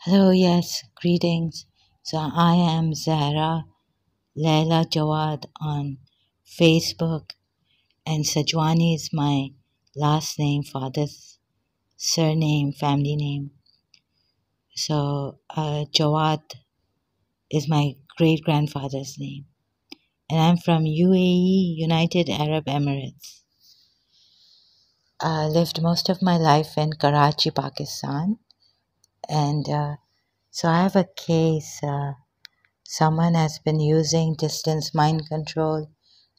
Hello, yes, greetings. So I am Zahra Laila Jawad on Facebook, and Sajwani is my last name, father's surname, family name. So Jawad is my great grandfather's name, and I'm from UAE, United Arab Emirates. I lived most of my life in Karachi, Pakistan, and so I have a case. Someone has been using distance mind control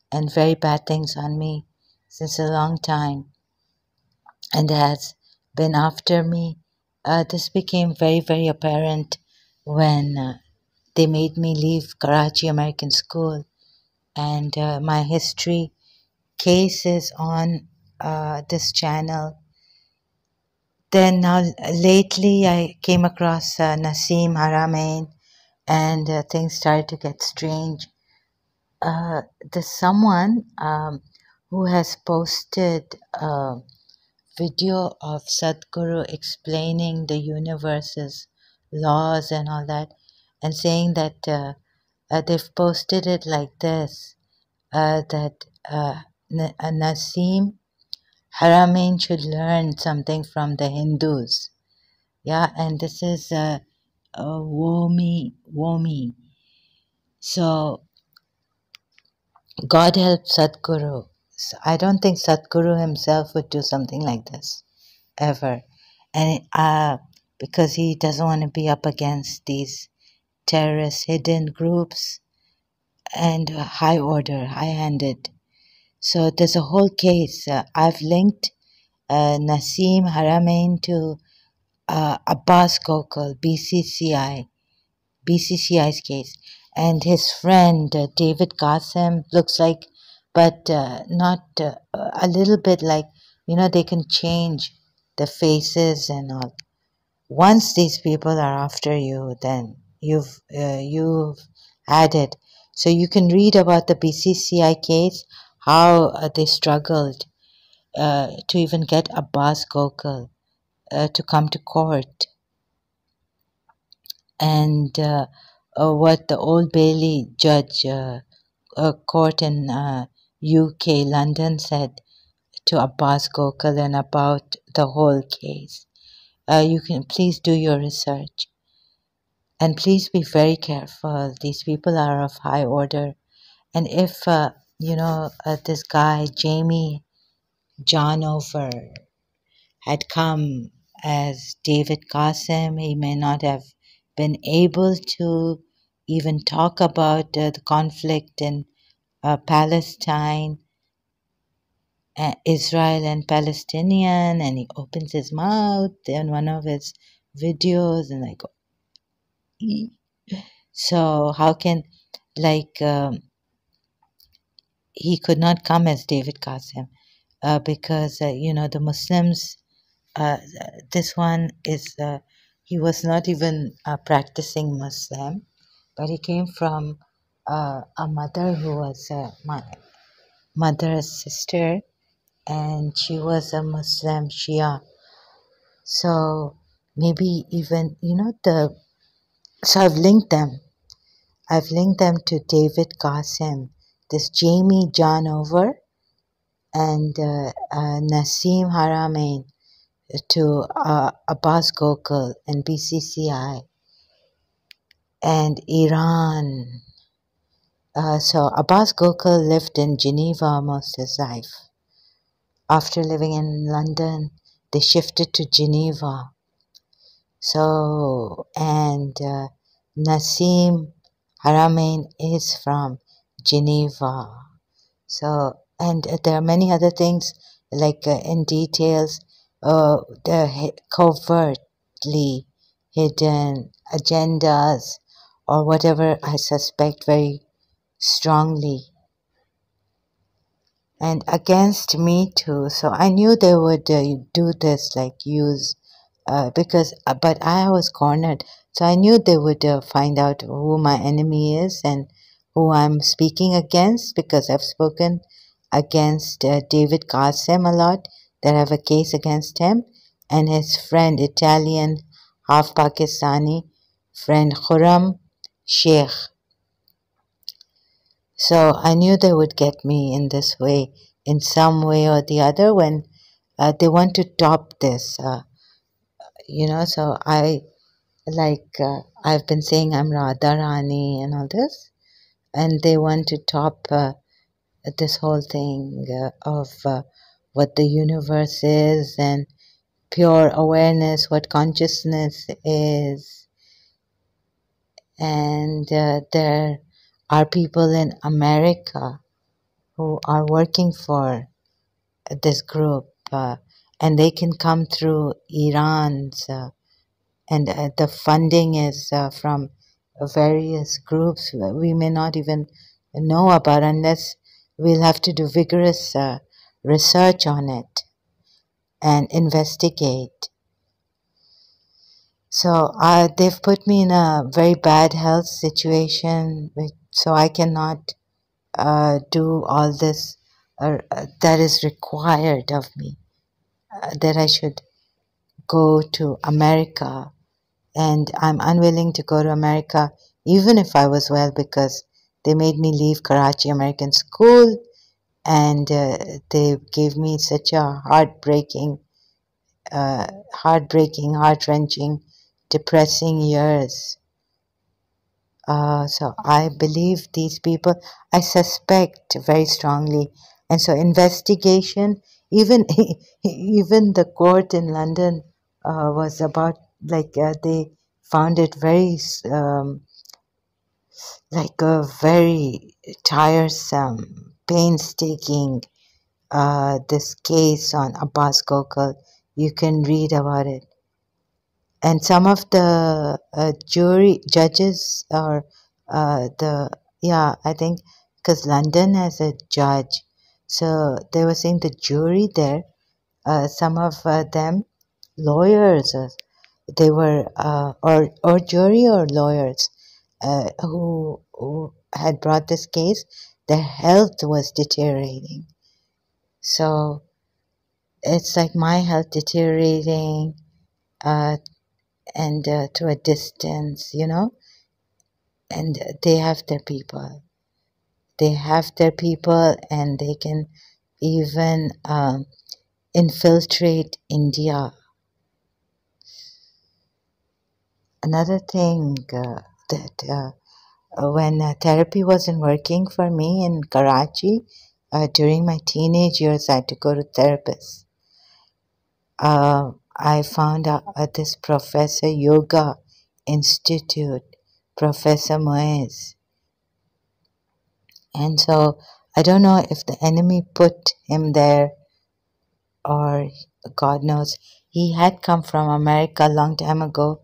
and very bad things on me since a long time and has been after me. This became very, very apparent when they made me leave Karachi American School, and my history case is on this channel. Then now lately I came across Nassim Haramein, and things started to get strange. There's someone who has posted a video of Sadhguru explaining the universe's laws and all that, and saying that they've posted it like this, that Nassim Haramein should learn something from the Hindus. Yeah, and this is Womi. So God help Sadhguru. I don't think Sadhguru himself would do something like this, ever. And because he doesn't want to be up against these terrorist hidden groups and high order, high-handed. So there's a whole case. I've linked Nassim Haramein to ABBAS GOKAL, BCCI's case. And his friend, David Qasim, looks like, but not a little bit like, they can change the faces and all. Once these people are after you, then you've had it. So you can read about the BCCI case, how they struggled to even get Abbas Gokal to come to court, and what the Old Bailey judge court in UK, London, said to Abbas Gokal and about the whole case. You can please do your research. And please be very careful. These people are of high order. And if, this guy, Jamie Johnover, had come as David Qasim, he may not have been able to even talk about the conflict in Palestine, Israel and Palestinian, and he opens his mouth in one of his videos and I go, "Ee." So how can, like, he could not come as David Qasim because, the Muslims, this one is, he was not even a practicing Muslim, but he came from a mother who was my mother's sister, and she was a Muslim Shia. So maybe even, so I've linked them. I've linked them to David Qasim, this Jamie Johnover, and Nassim Haramein to Abbas Gokal and BCCI and Iran. So Abbas Gokal lived in Geneva most of his life. After living in London, they shifted to Geneva. So, and Nassim Haramein is from Geneva. So, and there are many other things like in details, the covertly hidden agendas or whatever, I suspect very strongly, and against me too. So I knew they would do this, like use, but I was cornered. So I knew they would find out who my enemy is and who I'm speaking against, because I've spoken against David Qasim a lot, that I have a case against him, and his friend, Italian half Pakistani friend Khurram Sheikh. So I knew they would get me in this way, in some way or the other, when they want to top this, So I've been saying I'm Radha Rani and all this, and they want to top this whole thing of what the universe is and pure awareness, what consciousness is. And there are people in America who are working for this group, and they can come through Iran's, and the funding is from various groups we may not even know about unless we'll have to do vigorous research on it and investigate. So they've put me in a very bad health situation, so I cannot do all this that is required of me, that I should go to America. And I'm unwilling to go to America even if I was well, because they made me leave Karachi American School, and they gave me such a heartbreaking, heart-wrenching, depressing years. So I believe these people, I suspect very strongly. And so investigation, even even the court in London was about, they found it very, like a very tiresome, painstaking, this case on ABBAS GOKAL. You can read about it. And some of the judges, or I think, because London has a judge, so they were saying the jury there, some of them lawyers, they were, or jury or lawyers, who had brought this case, their health was deteriorating. So it's like my health deteriorating, and to a distance, and they have their people. They have their people, and they can even infiltrate India. Another thing that when therapy wasn't working for me in Karachi, during my teenage years, I had to go to therapists. I found out at this Professor Yoga Institute, Professor Moez. And so I don't know if the enemy put him there, or God knows. He had come from America a long time ago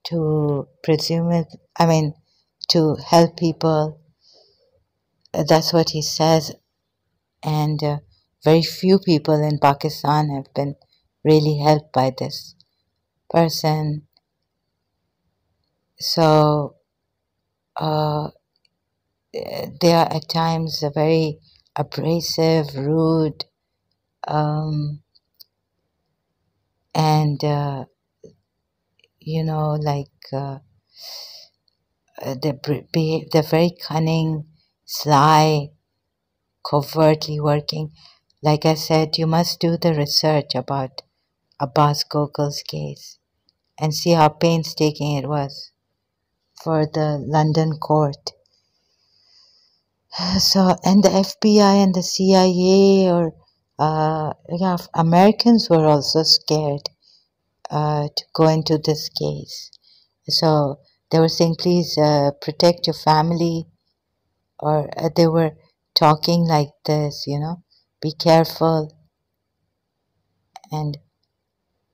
to to help people. That's what he says. And very few people in Pakistan have been really helped by this person. So they are at times very abrasive, rude, and they're very cunning, sly, covertly working. Like I said, you must do the research about Abbas Gokal's case and see how painstaking it was for the London court. So, and the FBI and the CIA, or Americans were also scared to go into this case. So they were saying, please protect your family, or they were talking like this, be careful. And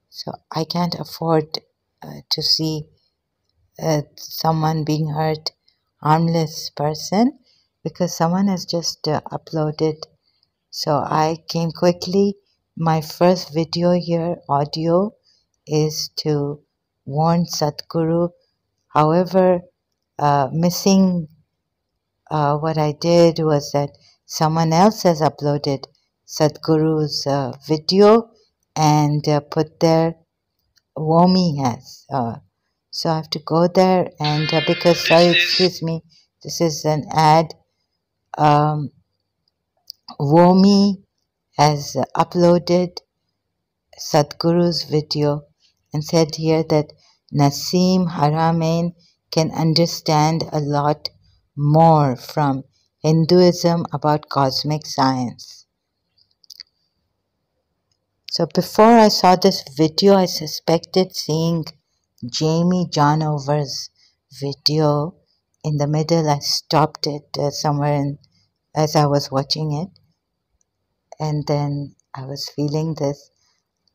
so I can't afford to see someone being hurt, harmless person, because someone has just uploaded. So I came quickly. My first video here, audio, is to warn Sadhguru. However, missing what I did was that someone else has uploaded Sadhguru's video and put there WOMI has. So I have to go there, and because, sorry, excuse me, this is an ad. WOMI has uploaded Sadhguru's video and said here that Nassim Haramein can understand a lot more from Hinduism about cosmic science. So before I saw this video, I suspected seeing Jamie Johnover's video in the middle. I stopped it somewhere as I was watching it, and then I was feeling this.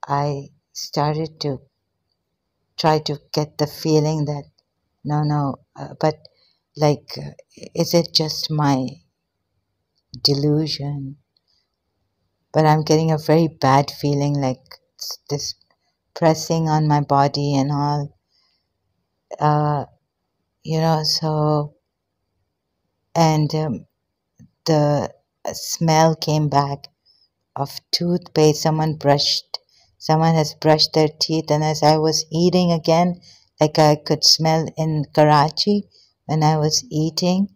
I started to try to get the feeling that no, but like, is it just my delusion? But I'm getting a very bad feeling, like this pressing on my body and all, so, and the smell came back of toothpaste. Someone has brushed their teeth, and as I was eating again, like I could smell in Karachi when I was eating,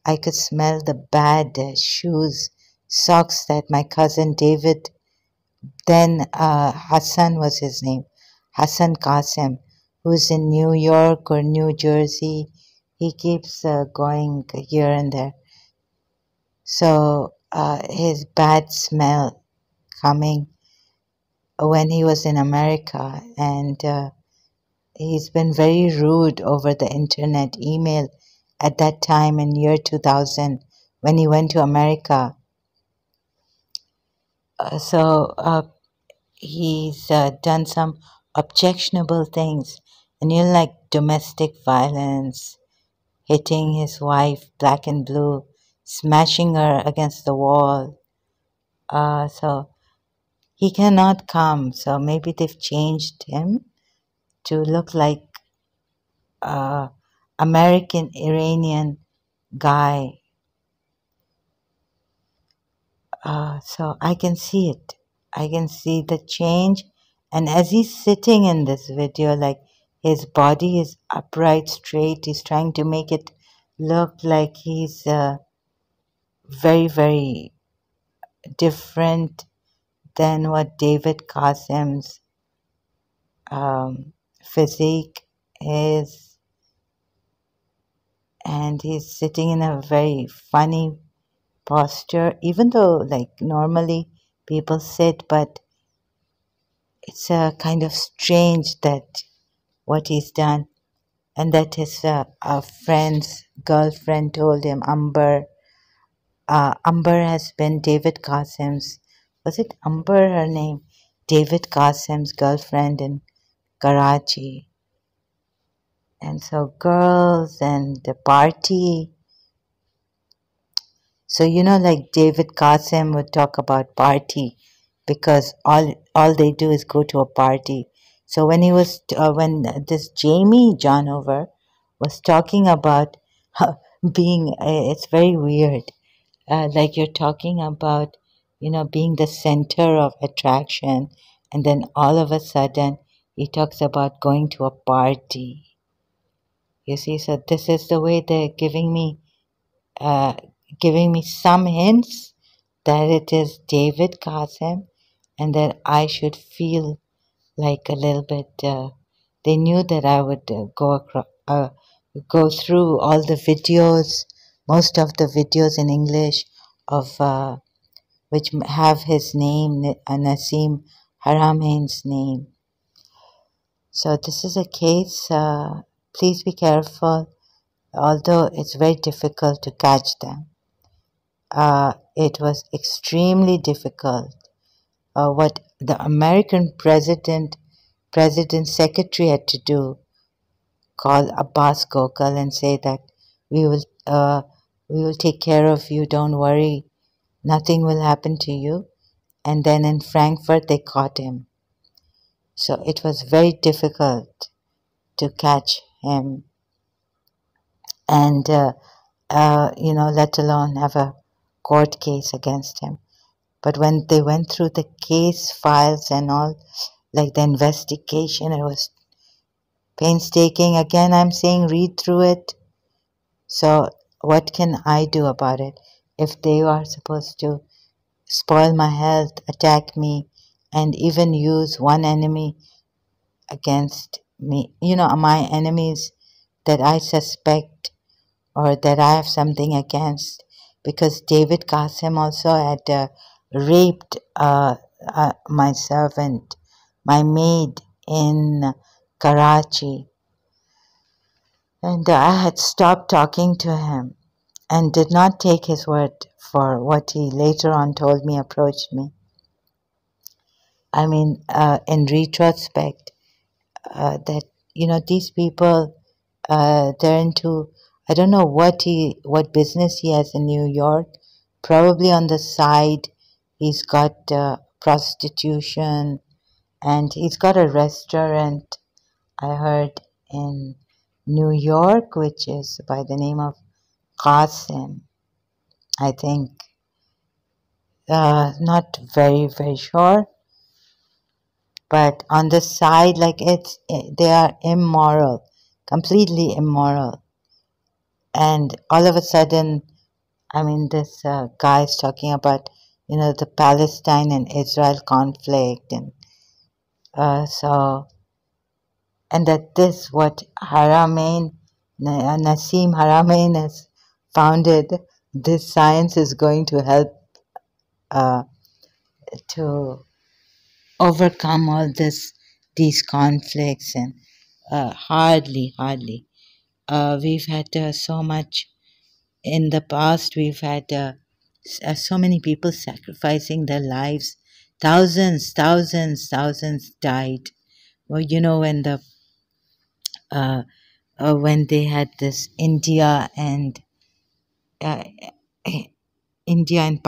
I could smell the bad socks that my cousin David, then Hassan was his name, Hassan Qasim, who's in New York or New Jersey. He keeps going here and there. So his bad smell coming when he was in America, and he's been very rude over the internet email at that time in year 2000 when he went to America. He's done some objectionable things, and like domestic violence, hitting his wife black and blue, smashing her against the wall. So he cannot come. So maybe they've changed him to look like American Iranian guy. So I can see it. I can see the change. And as he's sitting in this video, like his body is upright, straight, he's trying to make it look like he's very, very different than what David Qasim's physique is. And he's sitting in a very funny posture, even though like normally people sit, but it's kind of strange that what he's done, and that his friend's girlfriend told him, Amber has been David Qasim's, was it Amber her name? David Qasim's girlfriend in Karachi. And so girls and the party. So, like David Qasim would talk about party because all they do is go to a party. So when when this Jamie Johnover was talking about being, it's very weird. Like you're talking about, being the center of attraction, and then all of a sudden he talks about going to a party. You see, so this is the way they're giving me some hints that it is David Qasim, and that I should feel like a little bit. They knew that I would go through all the videos, most of the videos in English of which have his name, Nassim Haramein's name. So this is a case. Please be careful, although it's very difficult to catch them. It was extremely difficult. What the American president's secretary had to do, call ABBAS GOKAL and say that we will take care of you, don't worry, nothing will happen to you. And then in Frankfurt they caught him. So it was very difficult to catch him, and let alone have a court case against him. But when they went through the case files and all, like the investigation, it was painstaking. Again, I'm saying read through it. So what can I do about it? If they are supposed to spoil my health, attack me, and even use one enemy against me, my enemies that I suspect or that I have something against, because David Qasim also had raped my servant, my maid in Karachi, and I had stopped talking to him and did not take his word for what he later on told me, approached me. I mean, in retrospect, that these people, they're into, I don't know what business he has in New York. Probably on the side, he's got prostitution, and he's got a restaurant, I heard, in New York, which is by the name of Qasim, I think. Not very, very sure. But on the side, like they are immoral, completely immoral. And all of a sudden, I mean, this guy is talking about, the Palestine and Israel conflict, and and that this what Haramein, Nassim Haramein has founded. This science is going to help uh, to overcome all these conflicts, and hardly. We've had so much in the past. We've had so many people sacrificing their lives. Thousands died. Well, uh, when they had this uh, India and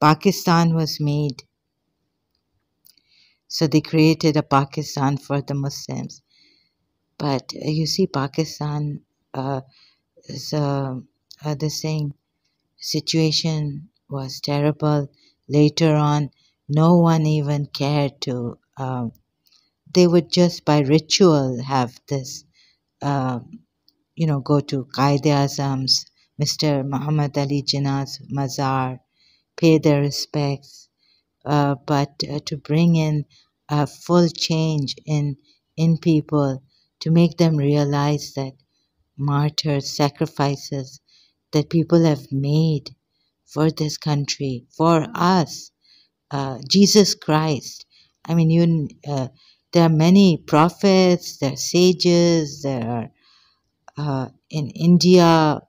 Pakistan was made. So they created a Pakistan for the Muslims. But you see, Pakistan is the saying, situation was terrible. Later on, no one even cared to. They would just by ritual have this, uh, go to Qaid-e-Azam's, Mr. Muhammad Ali Jinnah's mazar, pay their respects, but to bring in a full change in people, to make them realize that martyrs, sacrifices that people have made for this country, for us, Jesus Christ. I mean, there are many prophets, there are sages, there are in India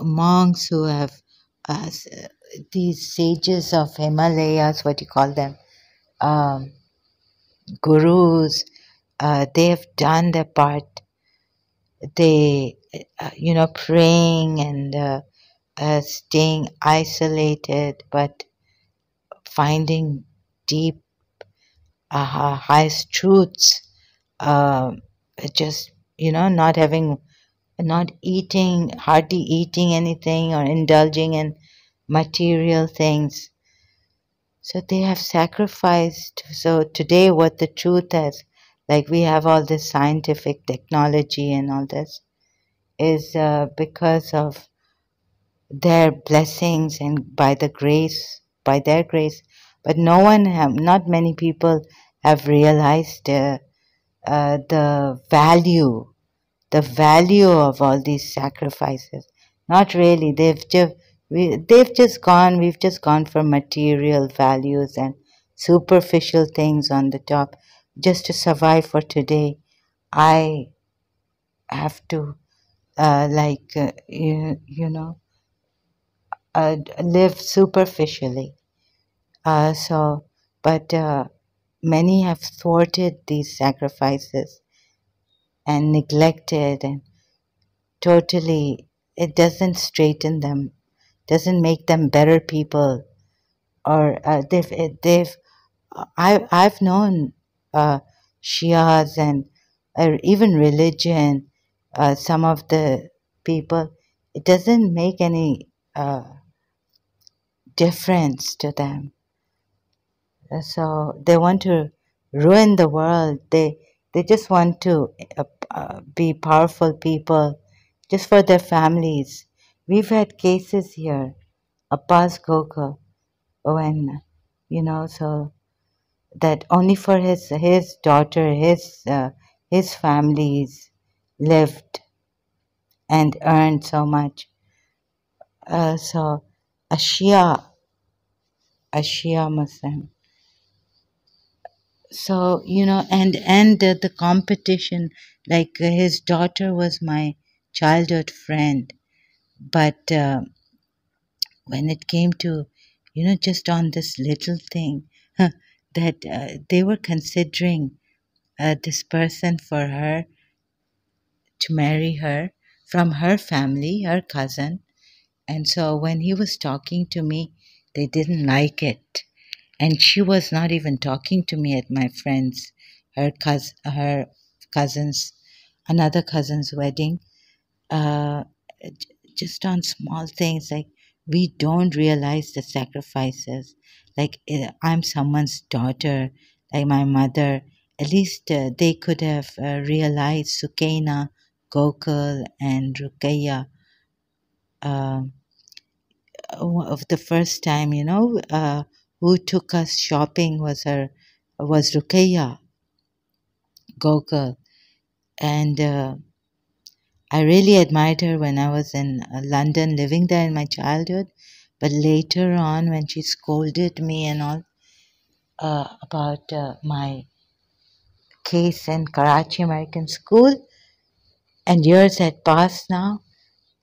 monks who have these sages of Himalayas, what do you call them? Um, Gurus. They have done their part. They, praying and staying isolated, but finding deep, highest truths. Just, not eating, hardly eating anything or indulging in material things. So they have sacrificed. So today, what the truth is, like we have all this scientific technology and all this, is because of their blessings and by their grace. But not many people have realized the value of all these sacrifices. Not really. We've just gone for material values and superficial things on the top just to survive for today. I have to, live superficially. So, but many have thwarted these sacrifices and neglected, and totally, it doesn't straighten them, doesn't make them better people. Or I've known Shias and even religion, some of the people, it doesn't make any difference to them. So they want to ruin the world. They just want to be powerful people just for their families. We've had cases here, ABBAS GOKAL, when so that only for his daughter, his families lived and earned so much. So a Shia, a Shia Muslim. So and the competition, like his daughter was my childhood friend, but when it came to just on this little thing that they were considering this person for her to marry her from her family, her cousin. And so when he was talking to me, they didn't like it. And she was not even talking to me at my friend's, her cousin's, another cousin's wedding. Uh, just on small things like we don't realize the sacrifices. Like I'm someone's daughter, like my mother. At least they could have realized Sukaina, Gokal, and Rukaya. Uh, of the first time, who took us shopping was Rukaya Gokal, and I really admired her when I was in London, living there in my childhood. But later on, when she scolded me and all about my case in Karachi American School, and years had passed now,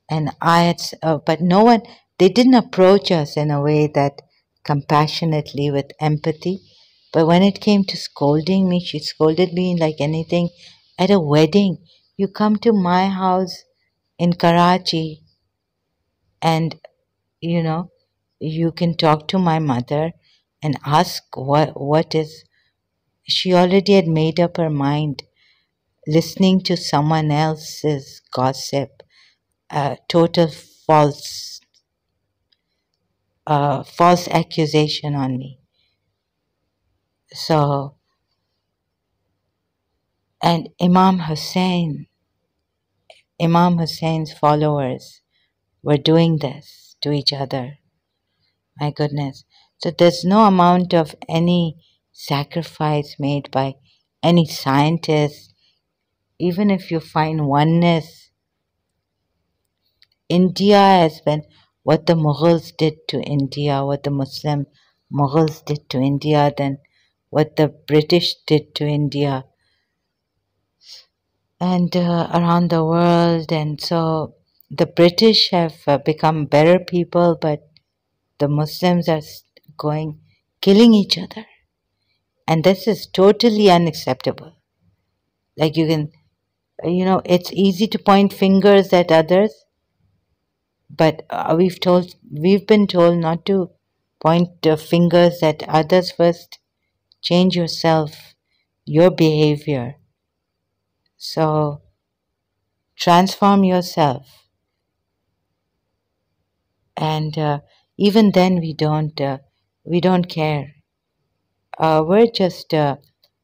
and but no one, they didn't approach us in a way that compassionately with empathy. But when it came to scolding me, she scolded me like anything. At a wedding, you come to my house in Karachi, and you know you can talk to my mother and ask what is. She already had made up her mind. Listening to someone else's gossip, total false accusation on me. So, and Imam Hussein's followers were doing this to each other. My goodness. So there's no amount of any sacrifice made by any scientist, even if you find oneness. India has been what the Mughals did to India, what the Muslim Mughals did to India, then what the British did to India, and around the world. And so the British have become better people, but the Muslims are going killing each other. And this is totally unacceptable. Like it's easy to point fingers at others, but we've been told not to point fingers at others first. Change yourself, your behavior. So transform yourself, and even then we don't care. We're just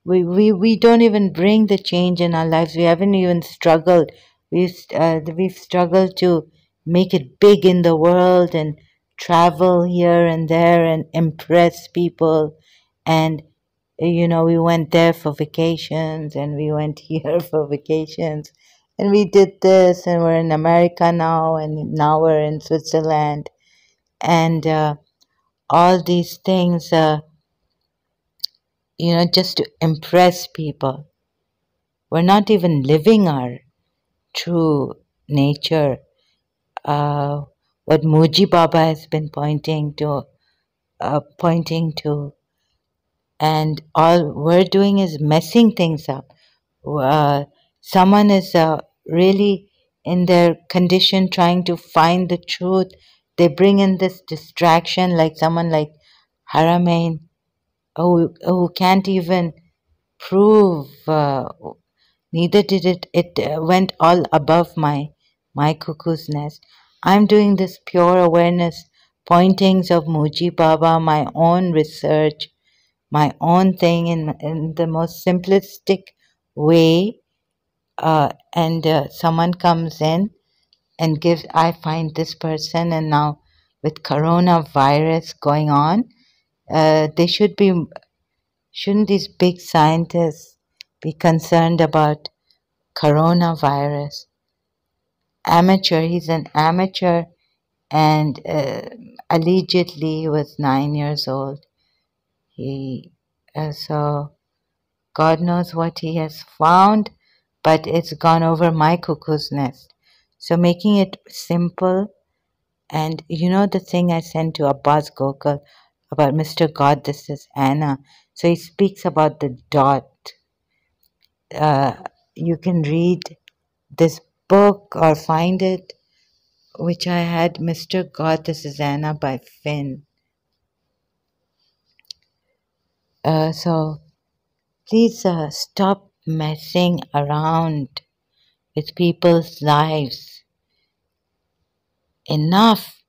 we don't even bring the change in our lives. We haven't even struggled. We've struggled to make it big in the world and travel here and there and impress people. And we went there for vacations and we went here for vacations, and we did this, and we're in America now, and now we're in Switzerland, and all these things. Just to impress people. We're not even living our true nature. Uh, what Muji Baba has been pointing to, and all we're doing is messing things up. Uh, Someone is really in their condition trying to find the truth. They bring in this distraction, like someone like Haramein, who can't even prove. Neither did it. It went all above my cuckoo's nest. I'm doing this pure awareness, pointings of Muji Baba, my own research, my own thing in the most simplistic way, and someone comes in and gives, I find this person, and now with coronavirus going on, they shouldn't these big scientists be concerned about coronavirus? Amateur, he's an amateur, and allegedly he was 9 years old. He so God knows what he has found, but it's gone over my cuckoo's nest. So making it simple, and you know the thing I sent to ABBAS GOKAL about Mr. God, this is Anna. So he speaks about the dot. Uh, you can read this book or find it, which I had, Mr. God, this is Anna by Finn. So please stop messing around with people's lives. Enough.